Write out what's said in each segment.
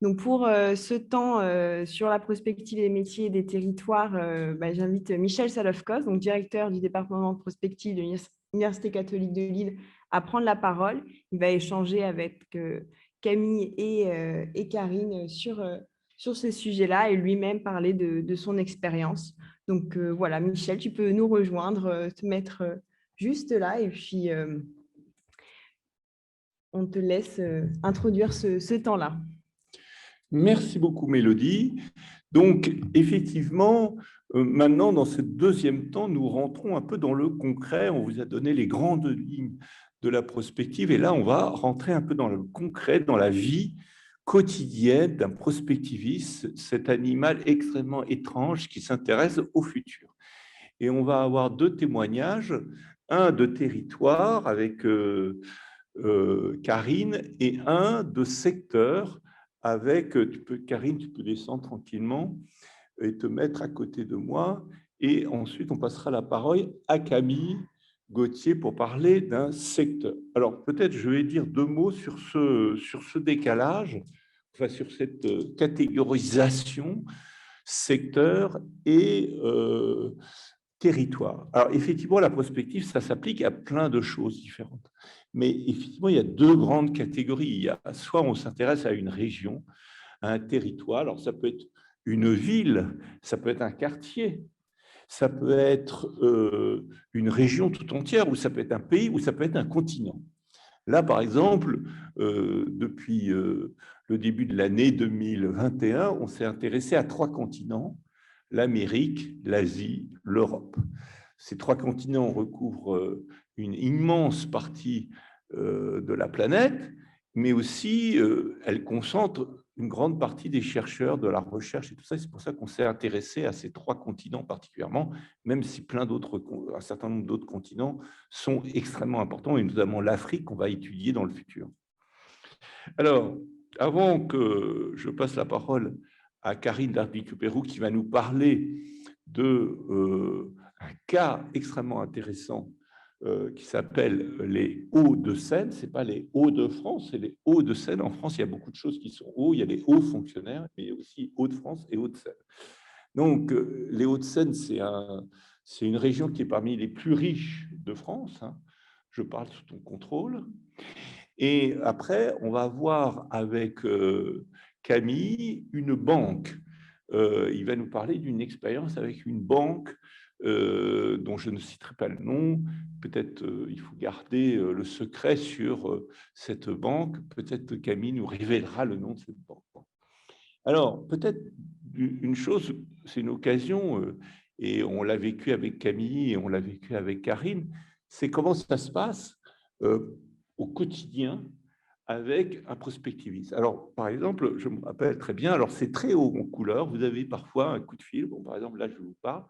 Donc, pour ce temps sur la prospective des métiers et des territoires, j'invite Michel Salofkos, donc directeur du département de prospective de l'Université catholique de Lille, à prendre la parole. Il va échanger avec Camille et Karine sur ces sujets-là et lui-même parler de son expérience. Donc, voilà, Michel, tu peux nous rejoindre, te mettre juste là et puis on te laisse introduire ce temps-là. Merci beaucoup, Mélodie. Donc, effectivement, maintenant, dans ce deuxième temps, nous rentrons un peu dans le concret. On vous a donné les grandes lignes de la prospective et là, on va rentrer un peu dans le concret, dans la vie quotidienne d'un prospectiviste, cet animal extrêmement étrange qui s'intéresse au futur. Et on va avoir deux témoignages, un de territoire avec Karine et un de secteur avec, Karine, tu peux descendre tranquillement et te mettre à côté de moi. Et ensuite, on passera la parole à Camille Gauthier pour parler d'un secteur. Alors, peut-être je vais dire deux mots sur ce décalage, enfin sur cette catégorisation secteur et territoire. Alors, effectivement, la prospective, ça s'applique à plein de choses différentes. Mais effectivement, il y a deux grandes catégories. Il y a soit on s'intéresse à une région, à un territoire. Alors, ça peut être une ville, ça peut être un quartier, ça peut être une région tout entière, ou ça peut être un pays, ou ça peut être un continent. Là, par exemple, depuis le début de l'année 2021, on s'est intéressé à trois continents, l'Amérique, l'Asie, l'Europe. Ces trois continents recouvrent une immense partie de la planète, mais aussi elles concentrent une grande partie des chercheurs, de la recherche et tout ça. C'est pour ça qu'on s'est intéressé à ces trois continents particulièrement, même si un certain nombre d'autres continents sont extrêmement importants, et notamment l'Afrique qu'on va étudier dans le futur. Alors, avant que je passe la parole à Karine Darby-Kupérou qui va nous parler de un cas extrêmement intéressant qui s'appelle les Hauts-de-Seine. Ce n'est pas les Hauts-de-France, c'est les Hauts-de-Seine. En France, il y a beaucoup de choses qui sont hauts. Il y a les hauts fonctionnaires, mais il y a aussi Hauts-de-France et Hauts-de-Seine. Donc, les Hauts-de-Seine, c'est une région qui est parmi les plus riches de France. Hein. Je parle sous ton contrôle. Et après, on va voir avec Camille une banque. Il va nous parler d'une expérience avec une banque dont je ne citerai pas le nom. Peut-être il faut garder le secret sur cette banque. Peut-être que Camille nous révélera le nom de cette banque. Alors, peut-être une chose, c'est une occasion, et on l'a vécu avec Camille et on l'a vécu avec Karine, c'est comment ça se passe au quotidien avec un prospectiviste. Alors, par exemple, je me rappelle très bien, alors c'est très haut en couleur, vous avez parfois un coup de fil, bon, par exemple, là, je vous parle,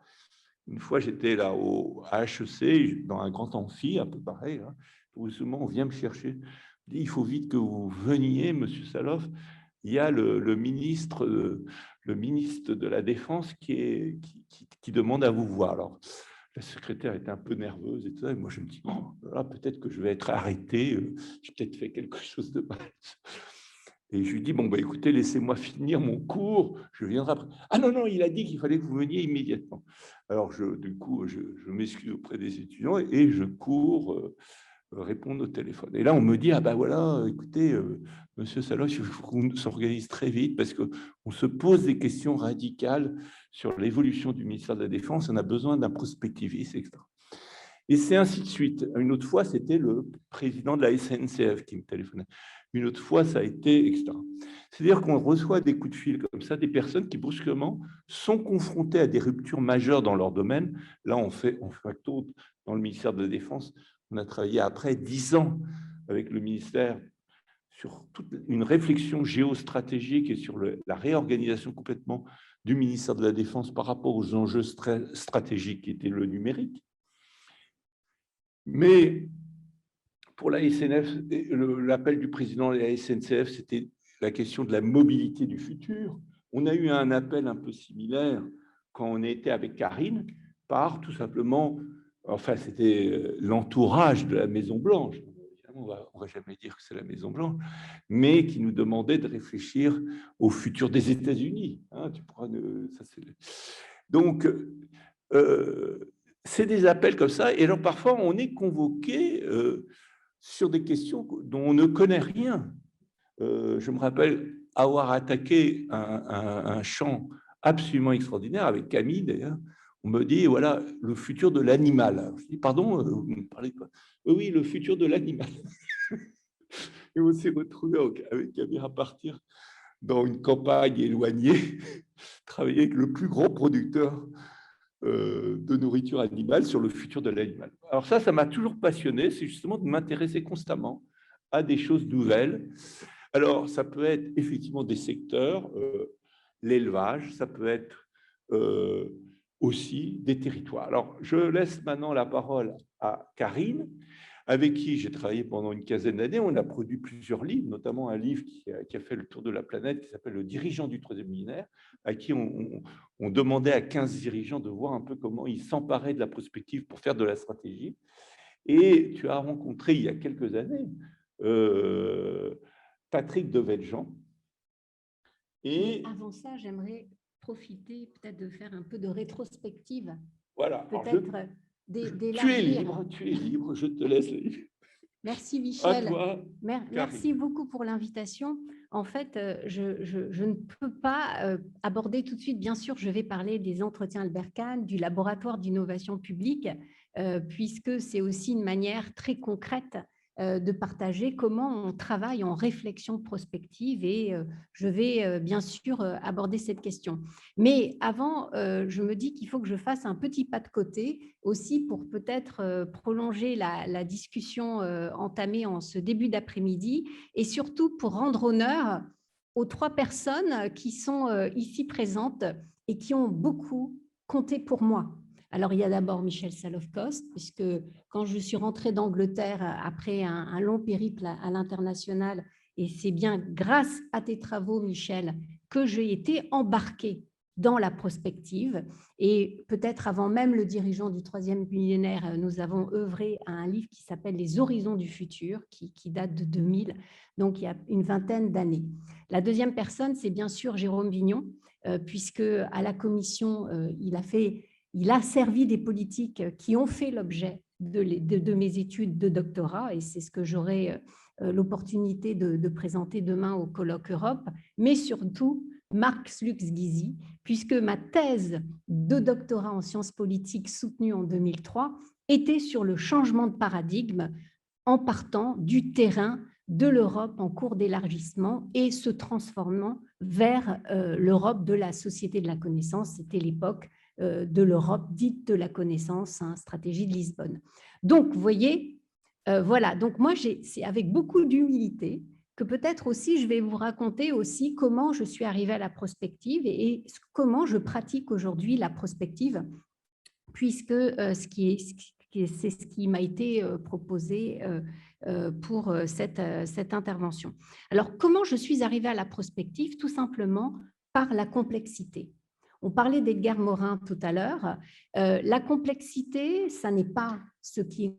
une fois, j'étais là à HEC, dans un grand amphi, un peu pareil, hein, où souvent on vient me chercher, il faut vite que vous veniez, monsieur Salof, il y a le ministre de la Défense qui demande à vous voir. Alors, la secrétaire était un peu nerveuse et tout ça, et moi je me dis, bon, là, peut-être que je vais être arrêté, j'ai peut-être fait quelque chose de mal. Et je lui dis, bon, bah, écoutez, laissez-moi finir mon cours, je viendrai après. Ah non, non, il a dit qu'il fallait que vous veniez immédiatement. Alors, du coup, je m'excuse auprès des étudiants et je cours répondre au téléphone. Et là, on me dit, ah ben voilà, écoutez, monsieur Saloche, il faut qu'on s'organise très vite parce qu'on se pose des questions radicales sur l'évolution du ministère de la Défense, on a besoin d'un prospectiviste, etc. Et c'est ainsi de suite. Une autre fois, c'était le président de la SNCF qui me téléphonait. Une autre fois, ça a été, etc. C'est-à-dire qu'on reçoit des coups de fil comme ça, des personnes qui brusquement sont confrontées à des ruptures majeures dans leur domaine. Là, on fait facto dans le ministère de la Défense. On a travaillé après 10 ans avec le ministère sur toute une réflexion géostratégique et sur la réorganisation complètement du ministère de la Défense par rapport aux enjeux stratégiques qui étaient le numérique. Mais pour la SNF, l'appel du président de la SNCF, c'était la question de la mobilité du futur. On a eu un appel un peu similaire quand on était avec Karine par tout simplement, enfin c'était l'entourage de la Maison Blanche, évidemment, on va jamais dire que c'est la Maison-Blanche, mais qui nous demandait de réfléchir au futur des États-Unis. Hein, donc, c'est des appels comme ça. Et alors, parfois, on est convoqué sur des questions dont on ne connaît rien. Je me rappelle avoir attaqué un champ absolument extraordinaire avec Camille, d'ailleurs. On me dit, voilà, le futur de l'animal. Je dis, pardon, vous me parlez de quoi? Oui, le futur de l'animal. Et on s'est retrouvé avec Camille à partir dans une campagne éloignée, travailler avec le plus grand producteur de nourriture animale sur le futur de l'animal. Alors ça m'a toujours passionné, c'est justement de m'intéresser constamment à des choses nouvelles. Alors, ça peut être effectivement des secteurs, l'élevage, ça peut être aussi des territoires. Alors, je laisse maintenant la parole à Karine, avec qui j'ai travaillé pendant une quinzaine d'années. On a produit plusieurs livres, notamment un livre qui a fait le tour de la planète, qui s'appelle « Le dirigeant du troisième millénaire », à qui on demandait à 15 dirigeants de voir un peu comment ils s'emparaient de la prospective pour faire de la stratégie. Et tu as rencontré, il y a quelques années, Patrick Devedjian. Et avant ça, j'aimerais profiter peut-être de faire un peu de rétrospective. Voilà. Peut-être d'élargir. Tu es libre, je te laisse. Merci Michel. À toi, merci beaucoup pour l'invitation. En fait, je ne peux pas aborder tout de suite, bien sûr, je vais parler des entretiens Albert Kahn, du laboratoire d'innovation publique, puisque c'est aussi une manière très concrète de partager comment on travaille en réflexion prospective et je vais bien sûr aborder cette question. Mais avant, je me dis qu'il faut que je fasse un petit pas de côté aussi pour peut-être prolonger la discussion entamée en ce début d'après-midi et surtout pour rendre honneur aux 3 personnes qui sont ici présentes et qui ont beaucoup compté pour moi. Alors, il y a d'abord Michel Salov-Coste, puisque quand je suis rentrée d'Angleterre après un long périple à l'international, et c'est bien grâce à tes travaux, Michel, que j'ai été embarquée dans la prospective. Et peut-être avant même le dirigeant du troisième millénaire, nous avons œuvré à un livre qui s'appelle « Les horizons du futur », qui date de 2000, donc il y a une vingtaine d'années. La deuxième personne, c'est bien sûr Jérôme Vignon, puisque à la commission, il a servi des politiques qui ont fait l'objet de mes études de doctorat, et c'est ce que j'aurai l'opportunité de présenter demain au colloque Europe, mais surtout Marx Lux Gysi, puisque ma thèse de doctorat en sciences politiques soutenue en 2003 était sur le changement de paradigme en partant du terrain de l'Europe en cours d'élargissement et se transformant vers l'Europe de la société de la connaissance. C'était l'époque de l'Europe dite de la connaissance, stratégie de Lisbonne. Donc, vous voyez, voilà, donc moi, c'est avec beaucoup d'humilité que peut-être aussi je vais vous raconter aussi comment je suis arrivée à la prospective et comment je pratique aujourd'hui la prospective, puisque c'est ce qui m'a été proposé pour cette intervention. Alors, comment je suis arrivée à la prospective? Tout simplement par la complexité. On parlait d'Edgar Morin tout à l'heure. La complexité, ça n'est pas ce qui est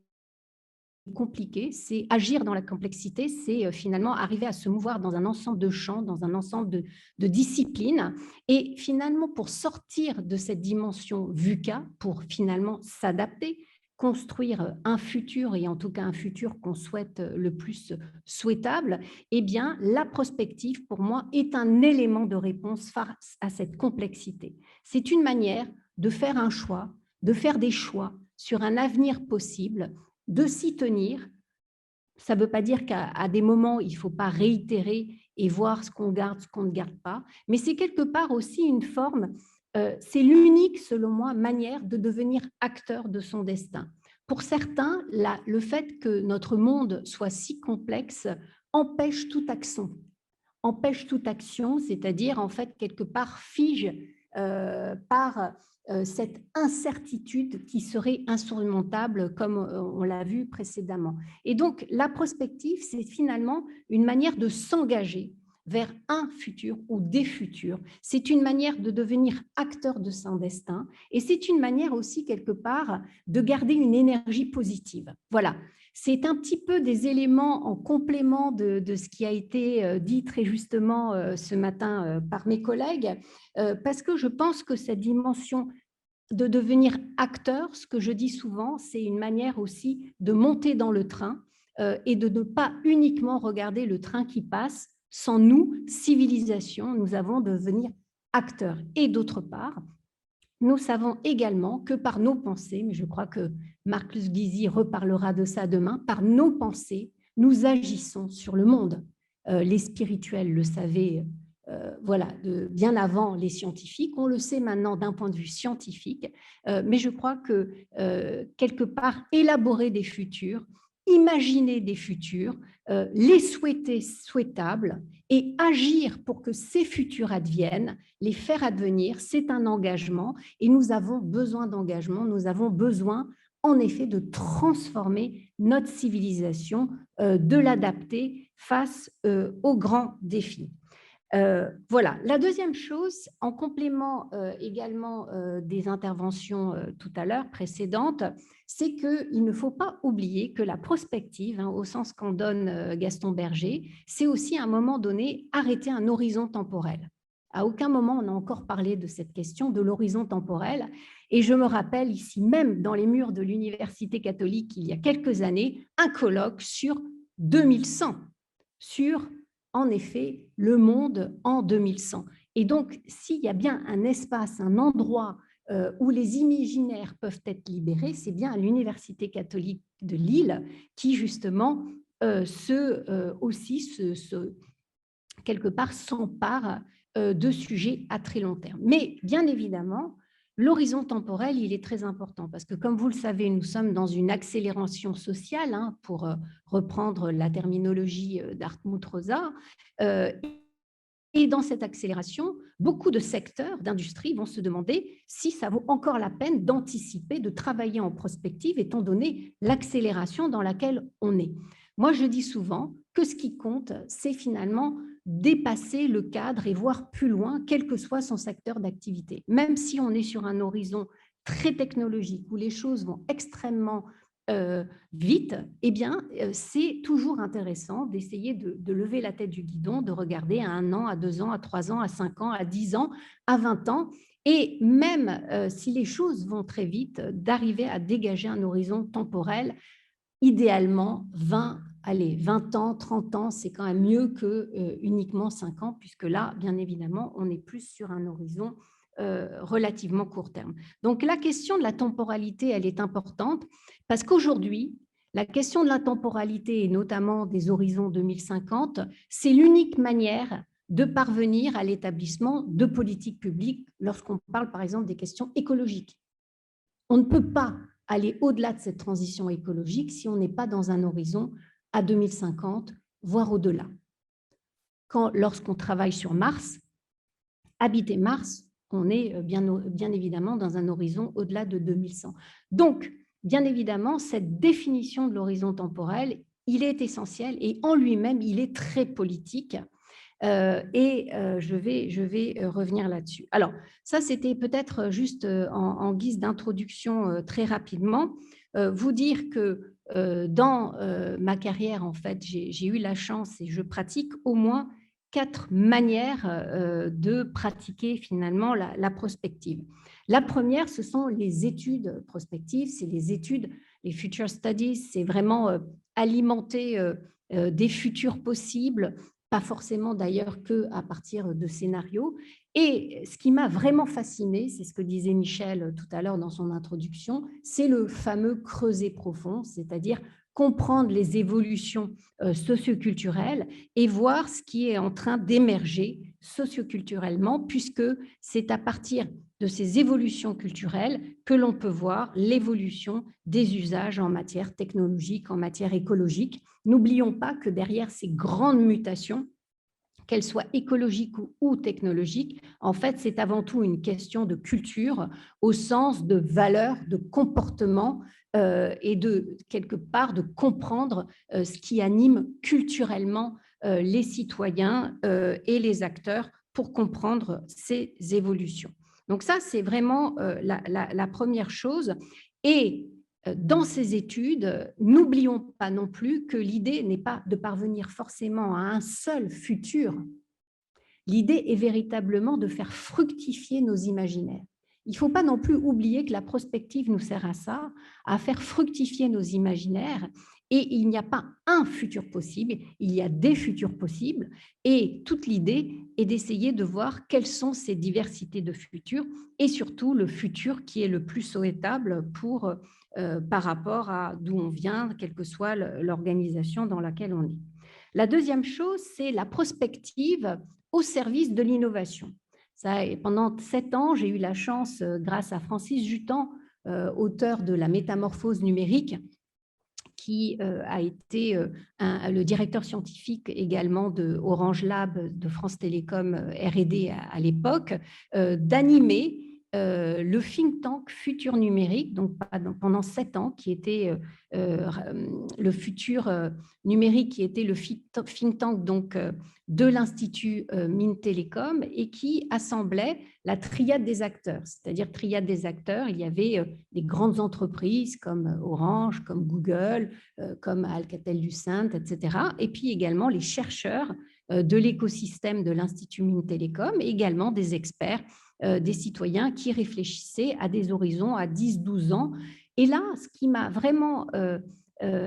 compliqué, c'est agir dans la complexité, c'est finalement arriver à se mouvoir dans un ensemble de champs, dans un ensemble de disciplines. Et finalement, pour sortir de cette dimension VUCA, pour finalement s'adapter, construire un futur, et en tout cas un futur qu'on souhaite le plus souhaitable, eh bien, la prospective, pour moi, est un élément de réponse face à cette complexité. C'est une manière de faire un choix, de faire des choix sur un avenir possible, de s'y tenir. Ça ne veut pas dire qu'à des moments, il ne faut pas réitérer et voir ce qu'on garde, ce qu'on ne garde pas, mais c'est quelque part aussi une forme, c'est l'unique, selon moi, manière de devenir acteur de son destin. Pour certains, le fait que notre monde soit si complexe empêche toute action, c'est-à-dire en fait quelque part fige par cette incertitude qui serait insurmontable, comme on l'a vu précédemment. Et donc, la prospective, c'est finalement une manière de s'engager vers un futur ou des futurs. C'est une manière de devenir acteur de son destin et c'est une manière aussi, quelque part, de garder une énergie positive. Voilà. c'est un petit peu des éléments en complément de ce qui a été dit très justement ce matin par mes collègues, parce que je pense que cette dimension de devenir acteur, ce que je dis souvent, c'est une manière aussi de monter dans le train et de ne pas uniquement regarder le train qui passe. Sans nous, civilisation, nous avons de devenir acteurs. Et d'autre part, nous savons également que par nos pensées, mais je crois que Marcus Guizzi reparlera de ça demain, par nos pensées, nous agissons sur le monde. Les spirituels le savaient voilà, bien avant les scientifiques, on le sait maintenant d'un point de vue scientifique, mais je crois que quelque part, élaborer des futurs, imaginer des futurs, les souhaiter souhaitables et agir pour que ces futurs adviennent, les faire advenir, c'est un engagement et nous avons besoin d'engagement, nous avons besoin en effet de transformer notre civilisation, de l'adapter face aux grands défis. Voilà. La deuxième chose, en complément également des interventions tout à l'heure précédentes, c'est qu'il ne faut pas oublier que la prospective, au sens qu'en donne Gaston Berger, c'est aussi à un moment donné arrêter un horizon temporel. À aucun moment on n'a encore parlé de cette question de l'horizon temporel. Et je me rappelle ici même dans les murs de l'Université catholique, il y a quelques années, un colloque sur 2100, sur en effet le monde en 2100. Et donc, s'il y a bien un espace, un endroit où les imaginaires peuvent être libérés, c'est bien à l'Université catholique de Lille qui, justement, quelque part, s'empare de sujets à très long terme. Mais, bien évidemment, l'horizon temporel, il est très important parce que, comme vous le savez, nous sommes dans une accélération sociale, pour reprendre la terminologie d'Hartmut Rosa. Et dans cette accélération, beaucoup de secteurs d'industrie vont se demander si ça vaut encore la peine d'anticiper, de travailler en prospective, étant donné l'accélération dans laquelle on est. Moi, je dis souvent que ce qui compte, c'est finalement dépasser le cadre et voir plus loin, quel que soit son secteur d'activité. Même si on est sur un horizon très technologique, où les choses vont extrêmement vite, eh bien, c'est toujours intéressant d'essayer de lever la tête du guidon, de regarder à 1 an, à 2 ans, à 3 ans, à 5 ans, à 10 ans, à 20 ans, et même si les choses vont très vite, d'arriver à dégager un horizon temporel, idéalement 20 ans, 30 ans, c'est quand même mieux que uniquement 5 ans, puisque là, bien évidemment, on est plus sur un horizon relativement court terme. Donc, la question de la temporalité, elle est importante parce qu'aujourd'hui, la question de la temporalité et notamment des horizons 2050, c'est l'unique manière de parvenir à l'établissement de politiques publiques lorsqu'on parle, par exemple, des questions écologiques. On ne peut pas aller au-delà de cette transition écologique si on n'est pas dans un horizon à 2050, voire au-delà. Lorsqu'on travaille sur Mars, habiter Mars, on est bien évidemment dans un horizon au-delà de 2100. Donc, bien évidemment, cette définition de l'horizon temporel, il est essentiel et en lui-même, il est très politique. Je vais revenir là-dessus. Alors, ça, c'était peut-être juste en guise d'introduction très rapidement. Vous dire que dans ma carrière, en fait, j'ai eu la chance et je pratique au moins 4 manières de pratiquer finalement la prospective. La première, ce sont les études prospectives, c'est les future studies, c'est vraiment alimenter des futurs possibles, pas forcément d'ailleurs qu'à partir de scénarios. Et ce qui m'a vraiment fascinée, c'est ce que disait Michel tout à l'heure dans son introduction, c'est le fameux creuset profond, c'est-à-dire comprendre les évolutions socioculturelles et voir ce qui est en train d'émerger socioculturellement, puisque c'est à partir de ces évolutions culturelles que l'on peut voir l'évolution des usages en matière technologique, en matière écologique. N'oublions pas que derrière ces grandes mutations, qu'elles soient écologiques ou technologiques, en fait, c'est avant tout une question de culture au sens de valeurs, de comportement et de, quelque part, de comprendre ce qui anime culturellement les citoyens et les acteurs pour comprendre ces évolutions. Donc ça, c'est vraiment la première chose. Et dans ces études, n'oublions pas non plus que l'idée n'est pas de parvenir forcément à un seul futur. L'idée est véritablement de faire fructifier nos imaginaires. Il ne faut pas non plus oublier que la prospective nous sert à ça, à faire fructifier nos imaginaires. Et il n'y a pas un futur possible, il y a des futurs possibles. Et toute l'idée est d'essayer de voir quelles sont ces diversités de futurs et surtout le futur qui est le plus souhaitable par rapport à d'où on vient, quelle que soit l'organisation dans laquelle on est. La deuxième chose, c'est la prospective au service de l'innovation. Pendant 7 ans, j'ai eu la chance, grâce à Francis Jutan, auteur de La métamorphose numérique, qui a été le directeur scientifique également de Orange Lab, de France Télécom R&D à l'époque, d'animer le think tank Futur Numérique, donc pendant 7 ans, qui était le Futur Numérique, qui était le think tank donc, de l'Institut Mines Télécom et qui assemblait la triade des acteurs. C'est-à-dire triade des acteurs, il y avait des grandes entreprises comme Orange, comme Google, comme Alcatel-Lucent, etc. Et puis également les chercheurs de l'écosystème de l'Institut Mines Télécom et également des experts, des citoyens qui réfléchissaient à des horizons à 10-12 ans. Et là, ce qui m'a vraiment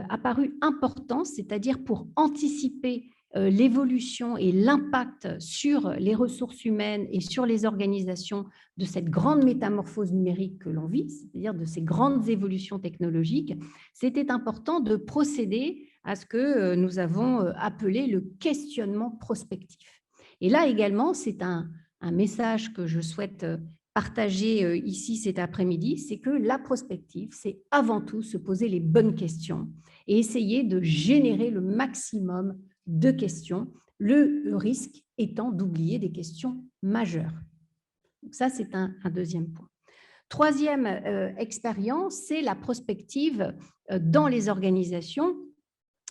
apparu important, c'est-à-dire pour anticiper l'évolution et l'impact sur les ressources humaines et sur les organisations de cette grande métamorphose numérique que l'on vit, c'est-à-dire de ces grandes évolutions technologiques, c'était important de procéder à ce que nous avons appelé le questionnement prospectif. Et là également, c'est un message que je souhaite partager ici cet après-midi, c'est que la prospective, c'est avant tout se poser les bonnes questions et essayer de générer le maximum de questions, le risque étant d'oublier des questions majeures. Donc ça, c'est un deuxième point. Troisième expérience, c'est la prospective dans les organisations.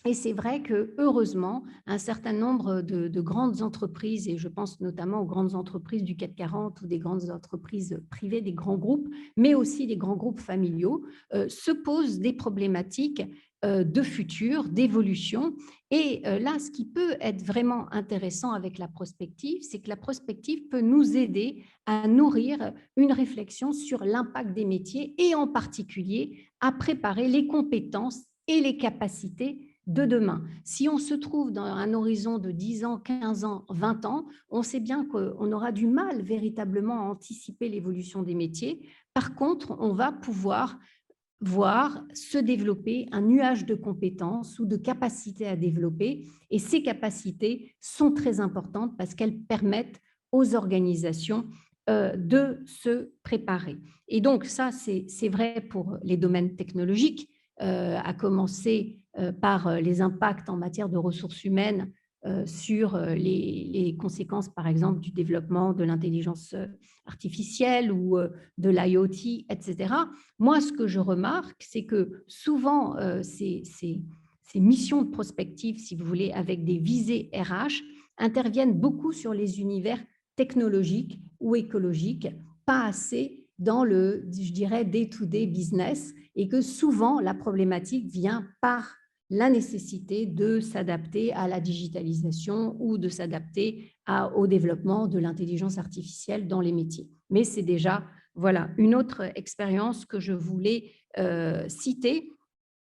Et c'est vrai que, heureusement, un certain nombre de grandes entreprises, et je pense notamment aux grandes entreprises du CAC 40 ou des grandes entreprises privées, des grands groupes, mais aussi des grands groupes familiaux, se posent des problématiques de futur, d'évolution. Et là, ce qui peut être vraiment intéressant avec la prospective, c'est que la prospective peut nous aider à nourrir une réflexion sur l'impact des métiers et en particulier à préparer les compétences et les capacités de demain. Si on se trouve dans un horizon de 10 ans, 15 ans, 20 ans, on sait bien qu'on aura du mal véritablement à anticiper l'évolution des métiers. Par contre, on va pouvoir voir se développer un nuage de compétences ou de capacités à développer. Et ces capacités sont très importantes parce qu'elles permettent aux organisations de se préparer. Et donc, ça, c'est vrai pour les domaines technologiques, à commencer par les impacts en matière de ressources humaines sur les conséquences, par exemple, du développement de l'intelligence artificielle ou de l'IoT, etc. Moi, ce que je remarque, c'est que souvent, ces missions de prospective, si vous voulez, avec des visées RH, interviennent beaucoup sur les univers technologiques ou écologiques, pas assez dans le, je dirais, day-to-day business, et que souvent, la problématique vient par la nécessité de s'adapter à la digitalisation ou de s'adapter au développement de l'intelligence artificielle dans les métiers. Mais c'est déjà voilà, une autre expérience que je voulais citer.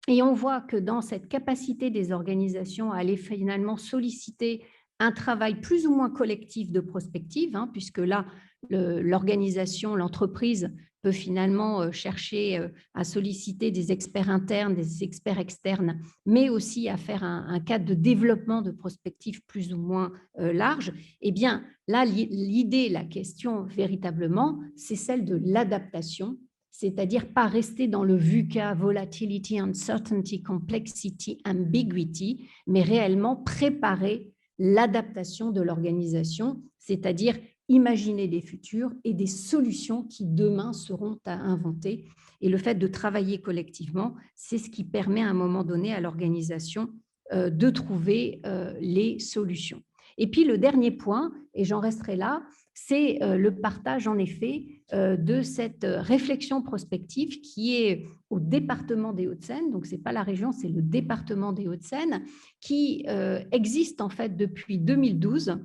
Et on voit que dans cette capacité des organisations à aller finalement solliciter un travail plus ou moins collectif de prospective, puisque là, l'organisation, l'entreprise peut finalement chercher à solliciter des experts internes, des experts externes, mais aussi à faire un cadre de développement de prospective plus ou moins large. Eh bien, là, l'idée, la question véritablement, c'est celle de l'adaptation, c'est-à-dire pas rester dans le VUCA, volatility, uncertainty, complexity, ambiguity, mais réellement préparer l'adaptation de l'organisation, c'est-à-dire imaginer des futurs et des solutions qui demain seront à inventer. Et le fait de travailler collectivement, c'est ce qui permet à un moment donné à l'organisation de trouver les solutions. Et puis le dernier point, et j'en resterai là, c'est le partage en effet de cette réflexion prospective qui est au département des Hauts-de-Seine, donc ce n'est pas la région, c'est le département des Hauts-de-Seine, qui existe en fait depuis 2012,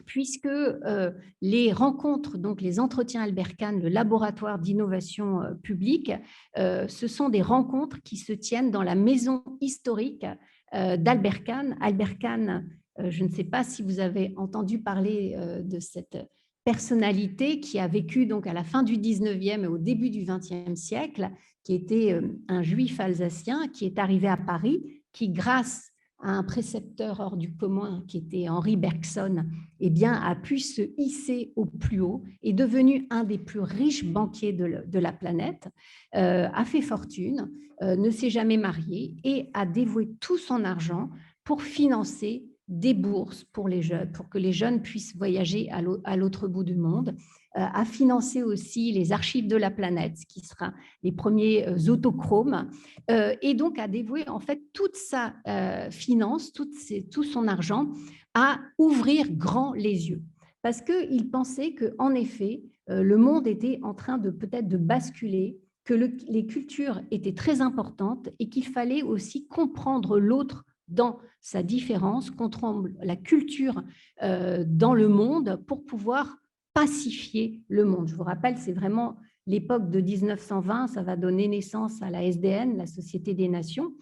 puisque les rencontres, donc les entretiens Albert Kahn, le laboratoire d'innovation publique, ce sont des rencontres qui se tiennent dans la maison historique d'Albert Kahn. Albert Kahn, je ne sais pas si vous avez entendu parler de cette personnalité qui a vécu donc à la fin du 19e et au début du 20e siècle, qui était un juif alsacien qui est arrivé à Paris, qui grâce à un précepteur hors du commun qui était Henri Bergson, eh bien, a pu se hisser au plus haut, est devenu un des plus riches banquiers de la planète, a fait fortune, ne s'est jamais marié et a dévoué tout son argent pour financer des bourses pour les jeunes, pour que les jeunes puissent voyager à l'autre bout du monde, a financé aussi les archives de la planète, qui sera les premiers autochromes, et donc a dévoué en fait toute sa finance, tout son argent à ouvrir grand les yeux. Parce qu'il pensait qu'en effet, le monde était en train de peut-être de basculer, que les cultures étaient très importantes et qu'il fallait aussi comprendre l'autre dans sa différence, comprendre la culture dans le monde pour pouvoir pacifier le monde. Je vous rappelle, c'est vraiment l'époque de 1920, ça va donner naissance à la SDN, la Société des Nations.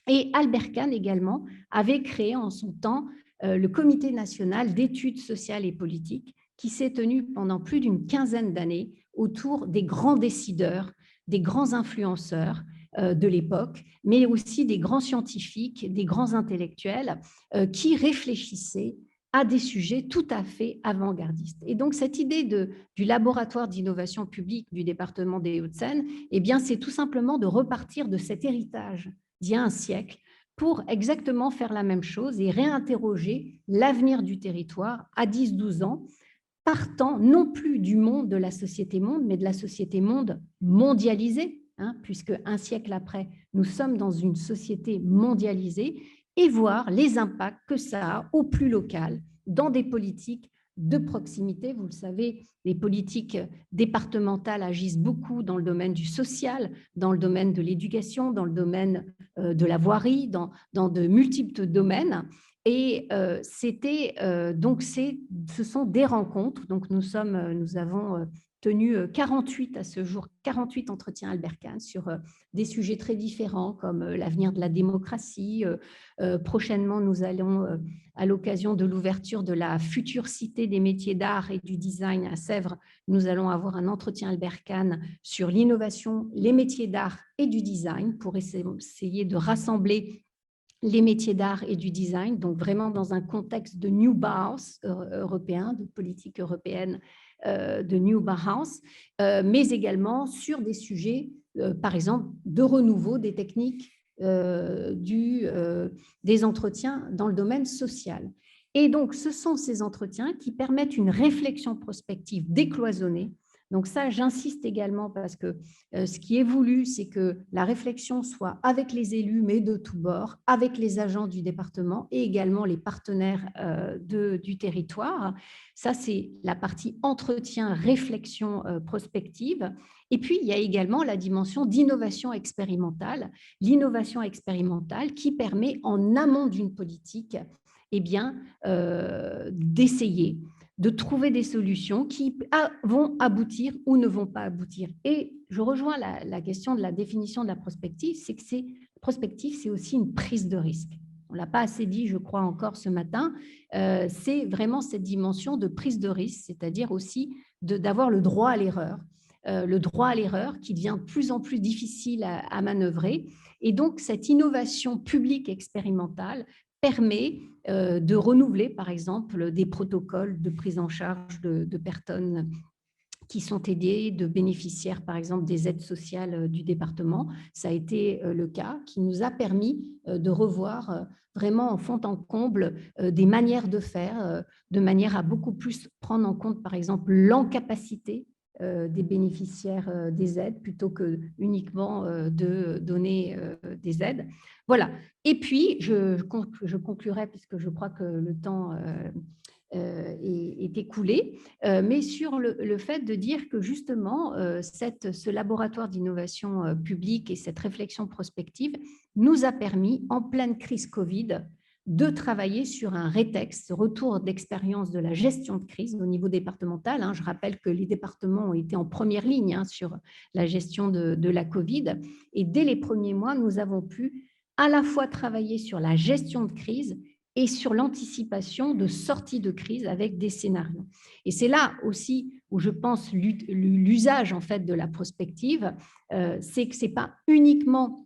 Et Albert Kahn également avait créé en son temps le Comité national d'études sociales et politiques qui s'est tenu pendant plus d'une quinzaine d'années autour des grands décideurs, des grands influenceurs de l'époque, mais aussi des grands scientifiques, des grands intellectuels qui réfléchissaient à des sujets tout à fait avant-gardistes. Et donc, cette idée du laboratoire d'innovation publique du département des Hauts-de-Seine, eh bien, c'est tout simplement de repartir de cet héritage d'il y a un siècle pour exactement faire la même chose et réinterroger l'avenir du territoire à 10-12 ans, partant non plus du monde de la société monde, mais de la société monde mondialisée, puisque un siècle après, nous sommes dans une société mondialisée, et voir les impacts que ça a au plus local, dans des politiques de proximité. Vous le savez, les politiques départementales agissent beaucoup dans le domaine du social, dans le domaine de l'éducation, dans le domaine de la voirie, dans de multiples domaines. Et donc, ce sont des rencontres. Donc, nous avons tenu 48 à ce jour, 48 entretiens Albert Kahn sur des sujets très différents comme l'avenir de la démocratie. Prochainement, nous allons, à l'occasion de l'ouverture de la future cité des métiers d'art et du design à Sèvres, nous allons avoir un entretien Albert Kahn sur l'innovation, les métiers d'art et du design pour essayer de rassembler les métiers d'art et du design, donc vraiment dans un contexte de New Bauhaus européen, de politique européenne de New Bauhaus, mais également sur des sujets, par exemple, de renouveau des techniques des entretiens dans le domaine social. Et donc, ce sont ces entretiens qui permettent une réflexion prospective décloisonnée. Donc ça, j'insiste également parce que ce qui est voulu, c'est que la réflexion soit avec les élus, mais de tous bords, avec les agents du département et également les partenaires du territoire. Ça, c'est la partie entretien, réflexion prospective. Et puis, il y a également la dimension d'innovation expérimentale. L'innovation expérimentale qui permet, en amont d'une politique, eh bien, d'essayer de trouver des solutions qui vont aboutir ou ne vont pas aboutir. Et je rejoins la question de la définition de la prospective, c'est que prospective, c'est aussi une prise de risque. On ne l'a pas assez dit, je crois, encore ce matin. C'est vraiment cette dimension de prise de risque, c'est-à-dire aussi d'avoir le droit à l'erreur. Le droit à l'erreur qui devient de plus en plus difficile à manœuvrer. Et donc, cette innovation publique expérimentale permet de renouveler, par exemple, des protocoles de prise en charge de personnes qui sont aidées, de bénéficiaires, par exemple, des aides sociales du département. Ça a été le cas qui nous a permis de revoir vraiment en fond en comble des manières de faire, de manière à beaucoup plus prendre en compte, par exemple, l'encapacité des bénéficiaires des aides plutôt que uniquement de donner des aides. Voilà. Et puis, je conclurai, puisque je crois que le temps est écoulé, mais sur le fait de dire que justement, ce laboratoire d'innovation publique et cette réflexion prospective nous a permis, en pleine crise Covid, de travailler sur un rétexte, retour d'expérience de la gestion de crise au niveau départemental. Je rappelle que les départements ont été en première ligne sur la gestion de la Covid. Et dès les premiers mois, nous avons pu à la fois travailler sur la gestion de crise et sur l'anticipation de sortie de crise avec des scénarios. Et c'est là aussi où je pense l'usage en fait de la prospective, c'est que ce n'est pas uniquement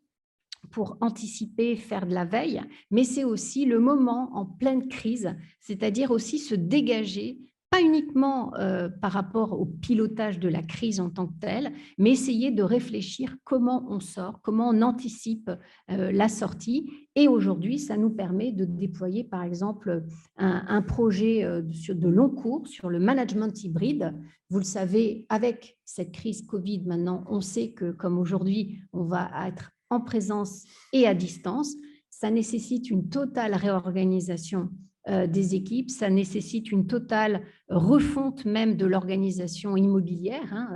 pour anticiper, faire de la veille, mais c'est aussi le moment en pleine crise, c'est-à-dire aussi se dégager, pas uniquement par rapport au pilotage de la crise en tant que telle, mais essayer de réfléchir comment on sort, comment on anticipe la sortie. Et aujourd'hui, ça nous permet de déployer, par exemple, un projet de long cours sur le management hybride. Vous le savez, avec cette crise Covid, maintenant, on sait que comme aujourd'hui, on va être en présence et à distance. Ça nécessite une totale réorganisation des équipes, ça nécessite une totale refonte même de l'organisation immobilière,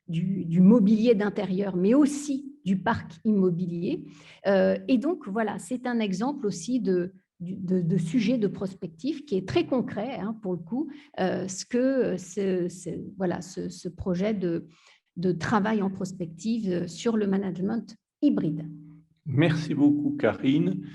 du mobilier d'intérieur, mais aussi du parc immobilier. Et donc, voilà, c'est un exemple aussi de sujet de prospective qui est très concret, pour le coup, ce que ce projet de travail en prospective sur le management hybride. Merci beaucoup, Karine.